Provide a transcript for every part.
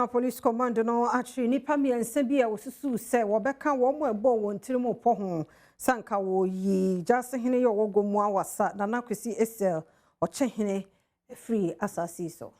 Police command no actually nipa miensa bi a wosusu se wobeka wo mo ebo won tirimo po ho sanka wo yi jase hene yo wogomu awasa Nana Kwesi Esel ochehene free asasi so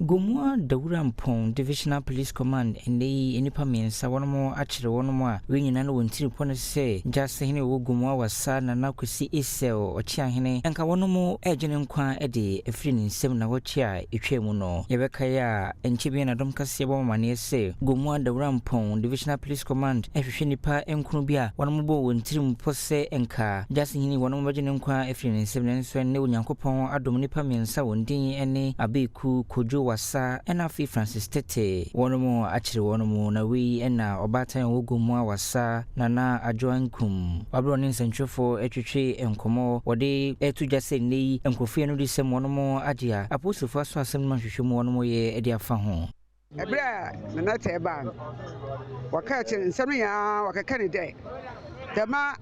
Gomua Dawurampon Divisional Police Command ene enipa miensa wonomo akire wonomo a wenyina no wontiri pone se jase hene wo Gomua wasa Nana Kwesi Esel ochiahene enka wonomo ejene nkwa ede efiri nsem na wochia etwemu no yebeka ya enchibi na dom kase bo mane se Gomua Dawurampon Divisional Police Command ehwehwe nipa enkunu bia wonomo bo wontiri mpose enka jase hene wonomo ejene nkwa efiri nsem na nso ne onyankopon adom nipa miensa wondin ene abeku kojo wasa ena fi Francis Tete wonomo akire wonomo na wi ena obatan wogomua wasa Nana Adwoankum wabro ne nsentwefo etwetwe enkomo wode etujase nei enkofie no disem wonomo adia aposofo aso asem ma hwehwem wonomo ye edi afa ho ebra Nana Teba waka kire nsem ya wakaka ne dai dama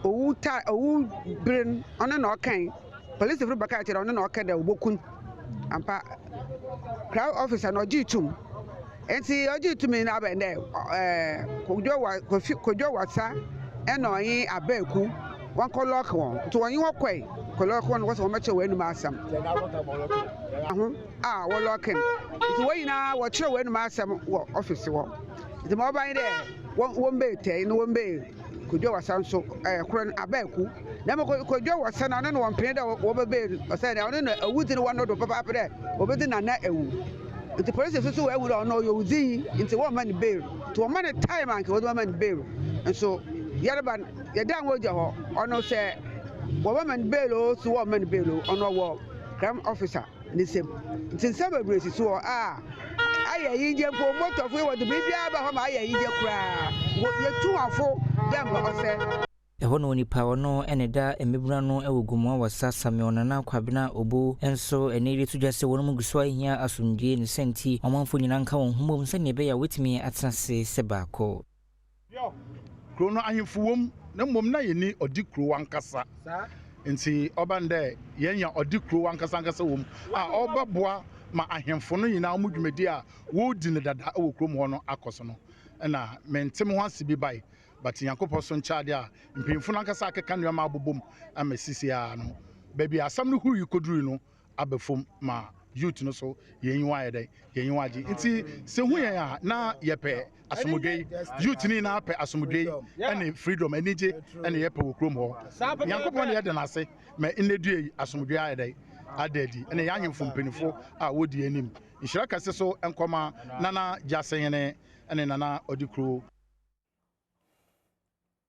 owu brin ono na okan police fru baka kire ono na okada obokun ampa crowd officer no jitum enti ojitum na abende kojo wasa eno yin abeku won ko lock won to won yin wokwai ko lock won wo so meche we enu asam wo locking to we na wo chere we enu asam wo office wo enti mo ban de won be te no won be kojo wasa nso kron abeku na mo kojo wasa na no won pene da wo be say na no awudi no wono do papa pre obedi na ewu the police so we will know you zi into one man bail to one man time and one man bail and so Yarban yadan woja ho ono say one man bail so one man bail ono wo crime officer ni sem tin celebrate so aye yinje po motor fo we do bibia ba ho ma aye yinje kura ye tu afo dem o say ehono nipa wono eneda emebura no ewogumwa wasa Samuel na kwabena obo enso eniri tujase wono muguso ahia asumdie ne senti omanfo nyina nka won humom se ne be ya wetimi atrase sebako yo krono ahemfuwom na mom na yeni odikro wankasa nti obande yenya odikro wankasa wom obaboa ma ahemfo no nyina omudwumedi a wodi ne dada ewokrom ho no akoso no na mentem ho asibi bai but Yankopon so nchaade a mpemfu nankasa akeka nneema abobom amasisi a no baby asam no hu yikoduru no abefom ma youth no so yenyiwa yede yenyiwa ji nti se hu yen a na yepe asomodwei youth ni na ape asomodwei ene freedom enije ene yepe wokrom ho Yankopon ne yede na ase ma enedue asomodwei ayede adadi ene yahemfo mpenifo a wodi anim nhira kase so enkoma Nana Jaseyene ene Nana Odikro